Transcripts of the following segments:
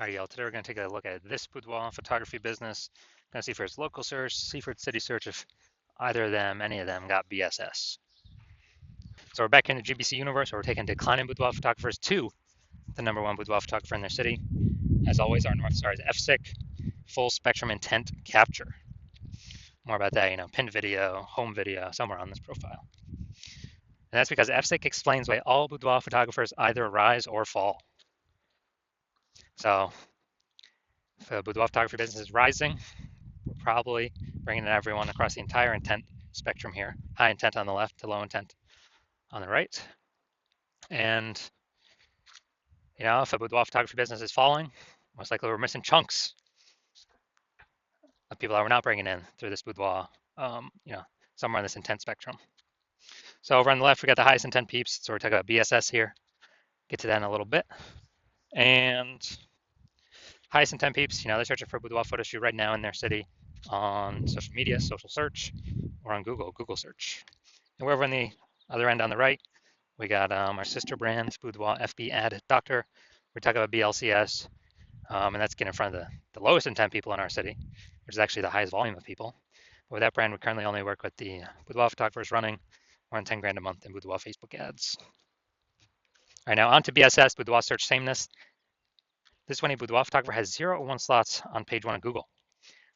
All right, y'all, today we're going to take a look at this boudoir photography business. Going to see for its local search, see for its city search if either of them, any of them got BSS. So we're back in the GBC universe where we're taking declining boudoir photographers to the #1 boudoir photographer in their city. As always, our North Star is FSIC, full spectrum intent capture. More about that, pinned video, home video, somewhere on this profile. And that's because FSIC explains why all boudoir photographers either rise or fall. So if the boudoir photography business is rising, we're probably bringing in everyone across the entire intent spectrum here. High intent on the left to low intent on the right. And, if a boudoir photography business is falling, most likely we're missing chunks of people that we're not bringing in through this boudoir, somewhere in this intent spectrum. So over on the left, we got the highest intent peeps. So we're talking about BSS here. Get to that in a little bit. And highest intent peeps, they're searching for a boudoir photo shoot right now in their city on social media, social search, or on Google search. And we're over on the other end on the right, we got our sister brand, Boudoir FB Ad Doctor. We're talking about BLCS, and that's getting in front of the lowest intent people in our city, which is actually the highest volume of people. But with that brand, we currently only work with the boudoir photographers running around 10 grand a month in boudoir Facebook ads. All right, now on to BSS, boudoir search sameness. This is when a boudoir photographer has 0 or 1 slots on page 1 of Google.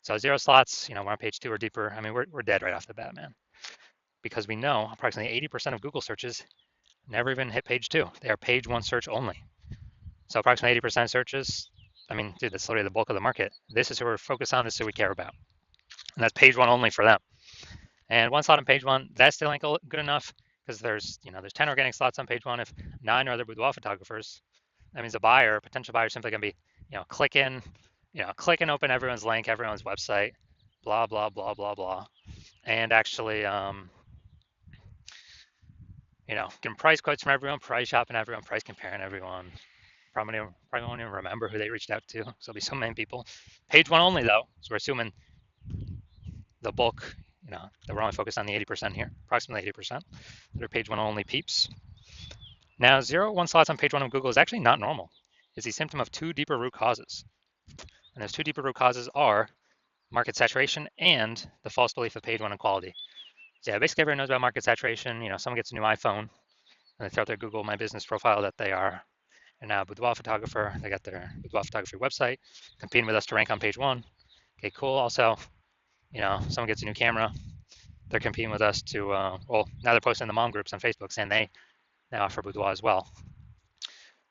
So 0 slots, we're on page 2 or deeper. I mean, we're dead right off the bat, man. Because we know approximately 80% of Google searches never even hit page 2. They are page 1 search only. So approximately 80% of searches, dude, that's literally the bulk of the market. This is who we're focused on. This is who we care about. And that's page 1 only for them. And 1 slot on page 1, that still ain't good enough because there's 10 organic slots on page 1. If 9 are other boudoir photographers, that means a potential buyer, simply going to be, click and open everyone's link, everyone's website, blah, blah, blah, blah, blah. And actually, getting price quotes from everyone, price shopping everyone, price comparing everyone. Probably won't even remember who they reached out to. So there'll be so many people. Page 1 only though, so we're assuming the bulk, that we're only focused on the 80% here, approximately 80%. They're page 1 only peeps. Now 0, 1 slots on page 1 of Google is actually not normal. It's a symptom of 2 deeper root causes. And those 2 deeper root causes are market saturation and the false belief of page 1 equality. So yeah, basically everyone knows about market saturation. Someone gets a new iPhone and they throw out their Google My Business profile that they are now a boudoir photographer. They got their boudoir photography website, competing with us to rank on page 1. Okay, cool. Also, someone gets a new camera. They're competing with us to, now they're posting in the mom groups on Facebook saying they now offer boudoir as well.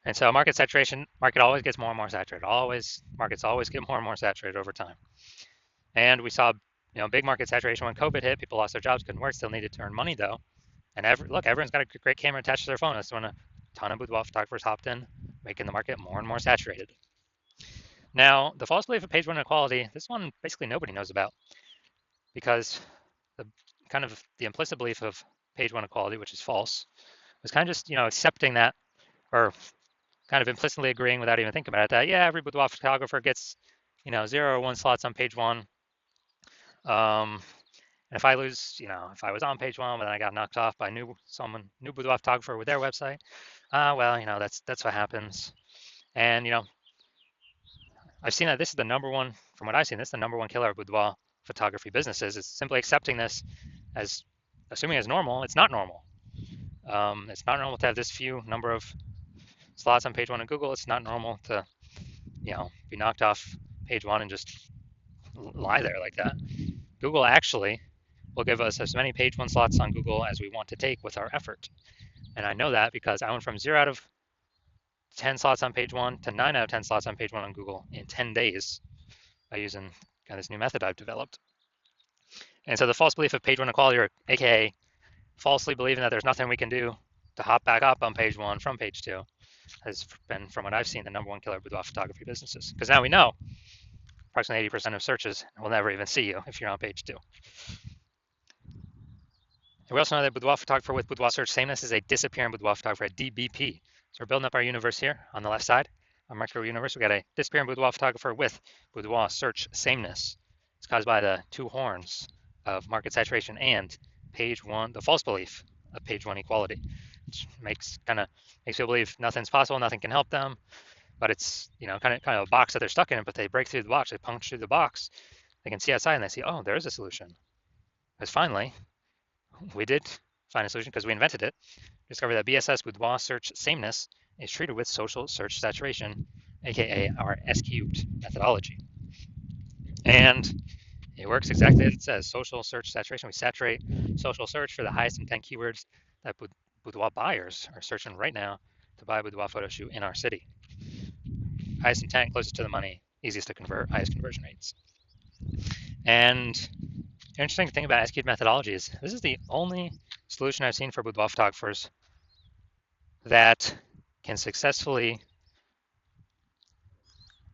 And so market saturation, market always gets more and more saturated. Markets always get more and more saturated over time. And we saw, big market saturation when COVID hit. People lost their jobs, couldn't work, still needed to earn money though. And everyone's got a great camera attached to their phone. That's when a ton of boudoir photographers hopped in, making the market more and more saturated. Now, the false belief of page 1 inequality, this one basically nobody knows about because the implicit belief of page 1 equality, which is false, was kind of just, accepting that, or kind of implicitly agreeing without even thinking about it, that, yeah, every boudoir photographer gets, 0 or 1 slots on page 1. And if I lose, if I was on page 1, but then I got knocked off by new boudoir photographer with their website, that's what happens. And, I've seen that this is the #1, from what I've seen, this is the #1 killer of boudoir photography businesses. It's simply accepting this as, assuming it's normal. It's not normal. It's not normal to have this few number of slots on page 1 of Google. It's not normal to, be knocked off page 1 and just lie there like that. Google actually will give us as many page 1 slots on Google as we want to take with our effort. And I know that because I went from 0 out of 10 slots on page 1 to 9 out of 10 slots on page 1 on Google in 10 days by using this new method I've developed. And so the false belief of page 1 equality, or AKA falsely believing that there's nothing we can do to hop back up on page 1 from page 2, has been, from what I've seen, the #1 killer of boudoir photography businesses. Because now we know approximately 80% of searches will never even see you if you're on page 2. And we also know that boudoir photographer with boudoir search sameness is a disappearing boudoir photographer, a DBP. So we're building up our universe here on the left side, our micro universe. We got a disappearing boudoir photographer with boudoir search sameness. It's caused by the 2 horns of market saturation and page 1, the false belief of page 1 equality, which makes people believe nothing's possible, nothing can help them. but it's, you know, kind of a box that they're stuck in, but they break through the box, they punch through the box, they can see outside and they see, oh, there is a solution. Because finally, we did find a solution because we invented it. Discovered that BSS boudoir search sameness is treated with social search saturation, aka our S cubed methodology. And it works exactly as it says, social search saturation. We saturate social search for the highest intent keywords that boudoir buyers are searching right now to buy a boudoir photo shoot in our city. Highest intent, closest to the money, easiest to convert, highest conversion rates. And the interesting thing about S-cubed methodology is this is the only solution I've seen for boudoir photographers that can successfully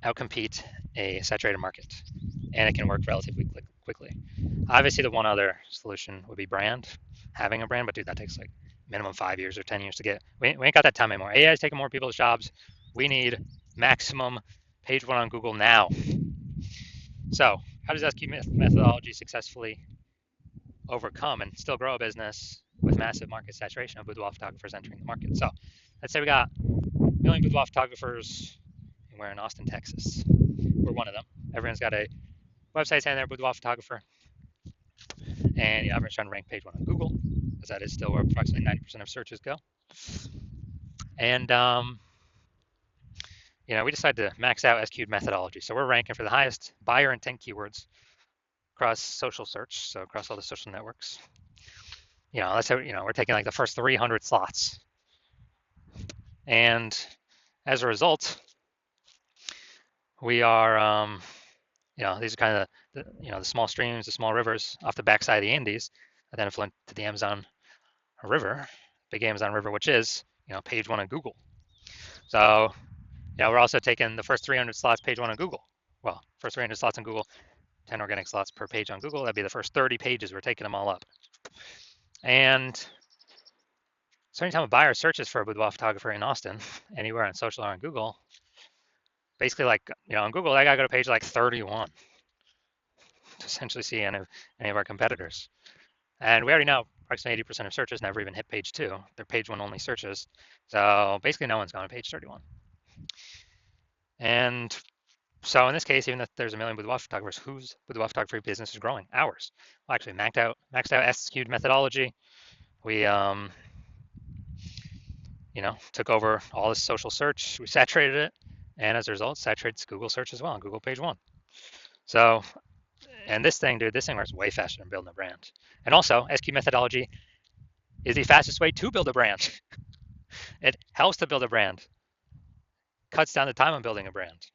outcompete a saturated market, and it can work relatively quickly. Obviously, the one other solution would be brand, having a brand, but dude, that takes like minimum 5 years or 10 years to get. We ain't got that time anymore. AI is taking more people's jobs. We need maximum page one on Google now. So, how does SQ methodology successfully overcome and still grow a business with massive market saturation of boudoir photographers entering the market? So, let's say we got a million boudoir photographers, and we're in Austin, Texas. We're one of them. Everyone's got a website saying they're a boudoir photographer, and everyone's trying to rank page one on Google, because that is still where approximately 90% of searches go. And we decided to max out SQ'd methodology. So we're ranking for the highest buyer intent keywords across social search, so across all the social networks. Let's say we're taking like the first 300 slots, and as a result, we are these are kind of the small streams, the small rivers off the backside of the Andes that then flow into the Amazon River, big Amazon River, which is page one on Google. So we're also taking the first 300 slots page one on Google. Well, first 300 slots on Google, 10 organic slots per page on Google. That'd be the first 30 pages. We're taking them all up. And so anytime a buyer searches for a boudoir photographer in Austin, anywhere on social or on Google, basically on Google, I gotta go to page like 31 to essentially see any of our competitors. And we already know approximately 80% of searches never even hit page two. They're page one only searches. So basically no one's gone to page 31. And so in this case, even if there's a million boudoir photographers, whose boudoir photography business is growing? Ours. Well, actually maxed out SQ'd methodology. We took over all this social search. We saturated it, and as a result, saturated Google search as well on Google page one. So, and this thing works way faster than building a brand. And also, SQ methodology is the fastest way to build a brand. It helps to build a brand, cuts down the time on building a brand.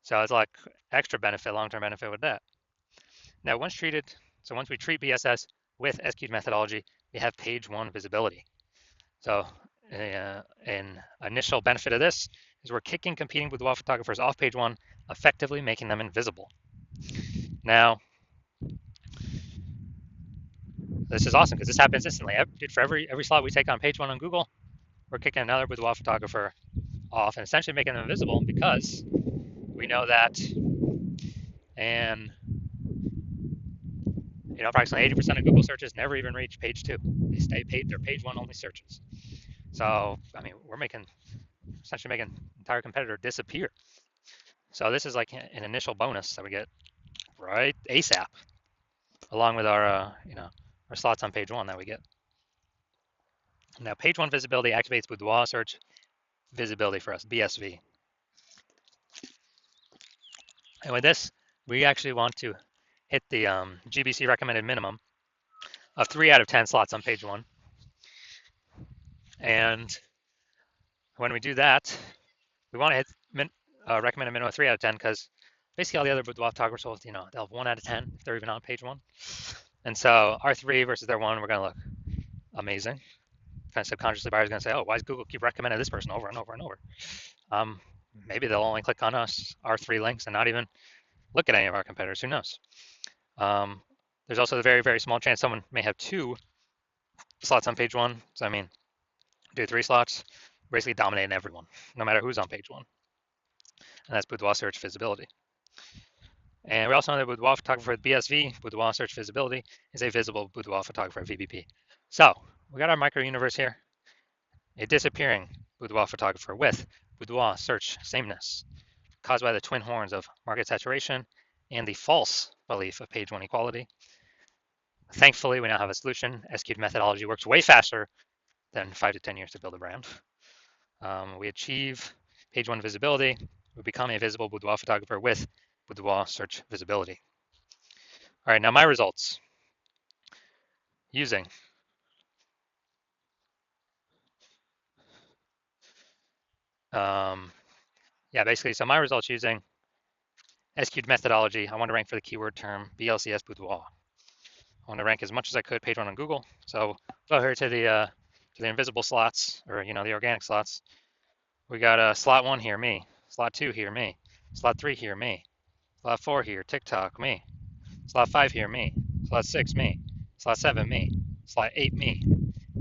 So it's like extra benefit, long-term benefit with that. Now, once we treat BSS with SQ methodology, we have page one visibility. So an initial benefit of this is we're kicking competing boudoir photographers off page one, effectively making them invisible. Now, this is awesome because this happens instantly. For every slot we take on page one on Google, we're kicking another boudoir photographer off and essentially making them invisible because we know that, and approximately 80% of Google searches never even reach page two. They stay they're page one only searches. So, we're essentially making an entire competitor disappear. So this is like an initial bonus that we get right ASAP, along with our slots on page one that we get. Now, page one visibility activates boudoir search visibility for us, BSV. And with this, we actually want to hit the GBC recommended minimum of 3 out of 10 slots on page one. And when we do that, we want to hit recommended minimum of 3 out of 10 because basically all the other boudoir photographers will, they'll have 1 out of 10 if they're even on page one. And so our 3 versus their 1, we're going to look amazing. Kind of subconsciously, buyers are going to say, oh, why does Google keep recommending this person over and over and over? Maybe they'll only click on our 3 links and not even look at any of our competitors. Who knows? There's also the very, very small chance someone may have 2 slots on page one. So, do 3 slots, basically dominating everyone, no matter who's on page one. And that's boudoir search visibility. And we also know that boudoir photographer with BSV, boudoir search visibility, is a visible boudoir photographer VBP. So we got our micro universe here, a disappearing boudoir photographer with Boudoir search sameness caused by the twin horns of market saturation and the false belief of page one equality. Thankfully, we now have a solution. S-cubed methodology works way faster than 5 to 10 years to build a brand. We achieve page one visibility. We become a visible boudoir photographer with boudoir search visibility. All right, now my results using basically, so my results using S-cubed methodology. I want to rank for the keyword term BLCS boudoir. I want to rank as much as I could page one on Google. So go here to the invisible slots, or the organic slots. We got slot 1 here, me. Slot 2 here, me. Slot 3 here, me. Slot 4 here, TikTok, me. Slot 5 here, me. Slot 6, me. Slot 7, me. Slot 8, me.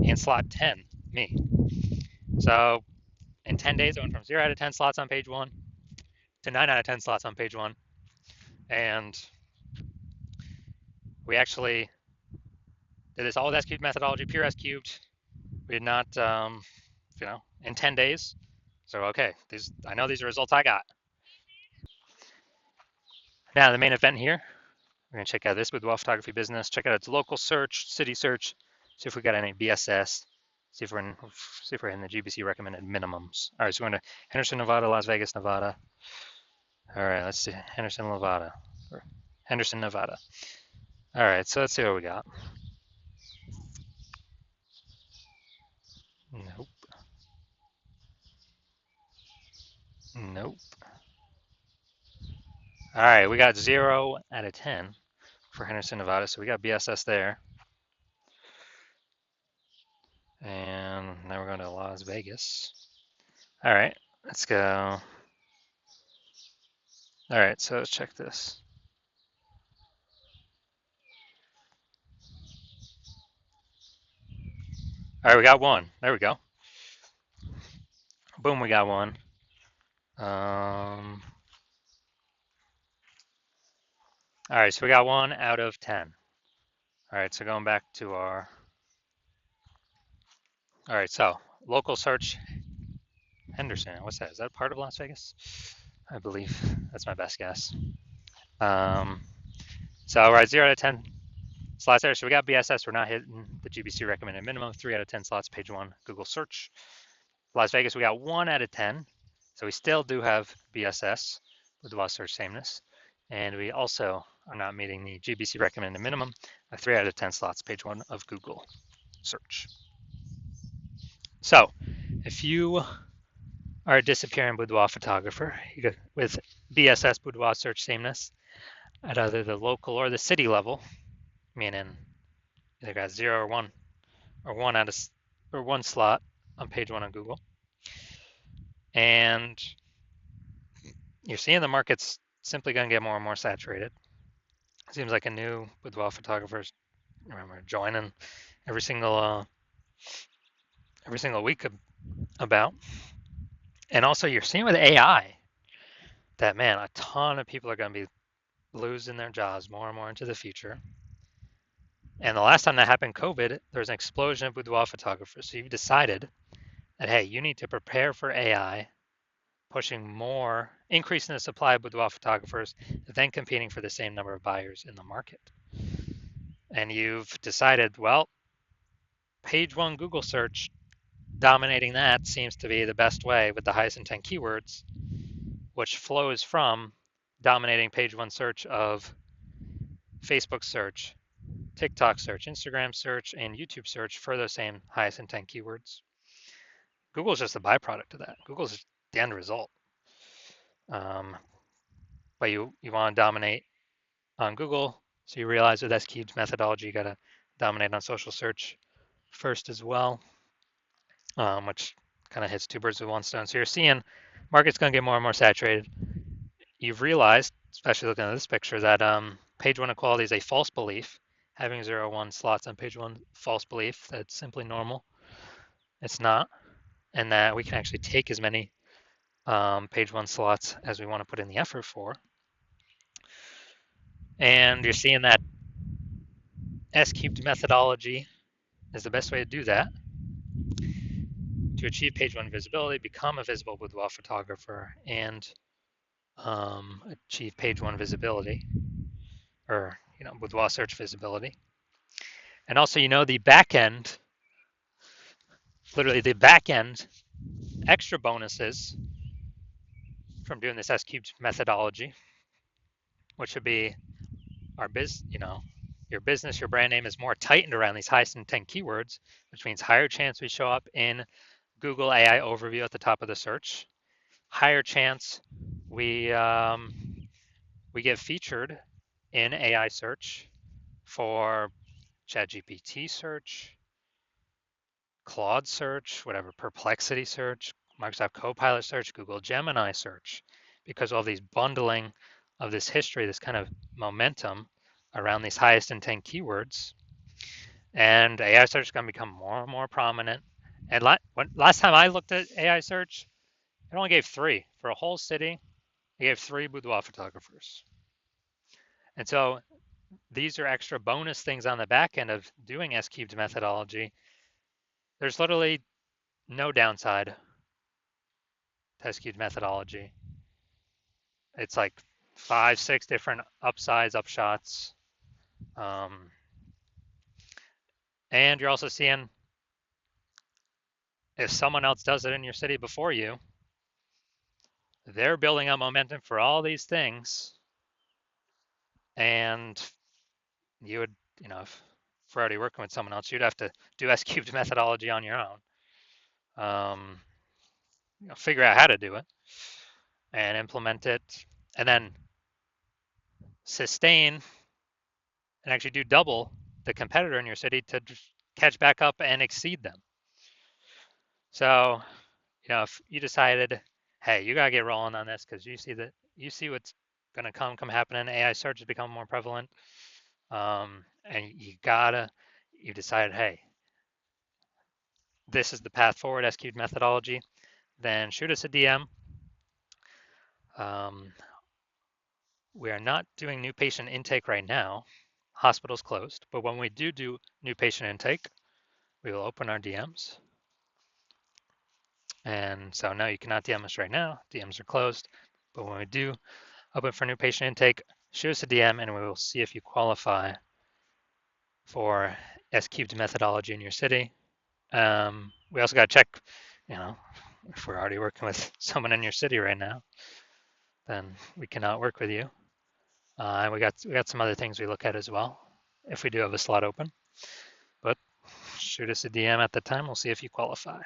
And slot 10, me. So in 10 days, I went from 0 out of 10 slots on page 1 to 9 out of 10 slots on page 1. And we actually did this all with S-cubed methodology, pure S-cubed. We did not, in 10 days. So, okay, I know these are results I got. Now, the main event here, we're going to check out this boudoir photography business, check out its local search, city search, see if we got any BSS, see if we're in the GBC recommended minimums. All right, so we're going to Henderson, Nevada, Las Vegas, Nevada. All right, let's see, Henderson, Nevada. All right, so let's see what we got. Nope. All right, we got 0 out of 10 for Henderson, Nevada, so we got BSS there. And now we're going to Las Vegas. All right, let's go. All right, so let's check this. All right, we got one. There we go. Boom, we got one. All right, so we got 1 out of 10. All right, so going back to our. All right, so local search Henderson. What's that? Is that part of Las Vegas? I believe that's my best guess. So we're at 0 out of 10 slots there. So we got BSS. We're not hitting the GBC recommended minimum. 3 out of 10 slots, page 1, Google search. Las Vegas, we got 1 out of 10. So we still do have BSS with the search sameness. And we also are not meeting the GBC recommended minimum of 3 out of 10 slots, page 1 of Google search. So if you are a disappearing boudoir photographer with BSS boudoir search sameness at either the local or the city level, meaning either got 0 or 1 or 1 slot on page 1 on Google, and you're seeing the market's simply going to get more and more saturated. It seems like a new boudoir photographers joining every single week about. And also you're seeing with AI that, man, a ton of people are going to be losing their jobs more and more into the future. And the last time that happened, COVID, there was an explosion of boudoir photographers. So you've decided that, hey, you need to prepare for AI, pushing more, increasing the supply of boudoir photographers, then competing for the same number of buyers in the market. And you've decided, well, page 1 Google search, dominating that seems to be the best way with the highest intent keywords, which flows from dominating page 1 search of Facebook search, TikTok search, Instagram search, and YouTube search for those same highest intent keywords. Google is just a byproduct of that. Google's the end result. But you want to dominate on Google, so you realize with S-cubed methodology, you got to dominate on social search first as well, which kind of hits 2 birds with 1 stone. So you're seeing market's going to get more and more saturated. You've realized, especially looking at this picture, that page 1 equality is a false belief. Having 0, 1 slots on page 1, false belief. That's simply normal. It's not. And that we can actually take as many page 1 slots as we want to put in the effort for. And you're seeing that S-cubed methodology is the best way to do that. to achieve page one visibility, become a visible boudoir photographer and achieve page one visibility, or boudoir search visibility. And also, the back end, literally the back end extra bonuses from doing this S-cubed methodology, which would be our your business, your brand name is more tightened around these highest intent keywords, which means higher chance we show up in Google AI overview at the top of the search, higher chance we get featured in AI search for ChatGPT search, Claude search, whatever, Perplexity search, Microsoft Copilot search, Google Gemini search, because all these bundling of this history, this kind of momentum around these highest intent keywords. And AI search is going to become more and more prominent. And last time I looked at AI search, it only gave 3 for a whole city. It gave 3 boudoir photographers. And so these are extra bonus things on the back end of doing S-cubed methodology. There's literally no downside to S-cubed methodology. It's like 5, 6 different upsides, upshots. And you're also seeing if someone else does it in your city before you, they're building up momentum for all these things. And you would, if we're already working with someone else, you'd have to do S-cubed methodology on your own. Figure out how to do it and implement it, and then sustain and actually do double the competitor in your city to catch back up and exceed them. So, if you decided, hey, you gotta get rolling on this because you see what's gonna come happening. AI search has become more prevalent, and you decided, hey, this is the path forward, S-cubed methodology. Then shoot us a DM. We are not doing new patient intake right now. Hospital's closed, but when we do new patient intake, we will open our DMs. And so no, you cannot DM us right now. DMs are closed. But when we do open for new patient intake, shoot us a DM and we will see if you qualify for S-cubed methodology in your city. We also got to check, if we're already working with someone in your city right now, then we cannot work with you. And we got some other things we look at as well if we do have a slot open. But shoot us a DM at the time. We'll see if you qualify.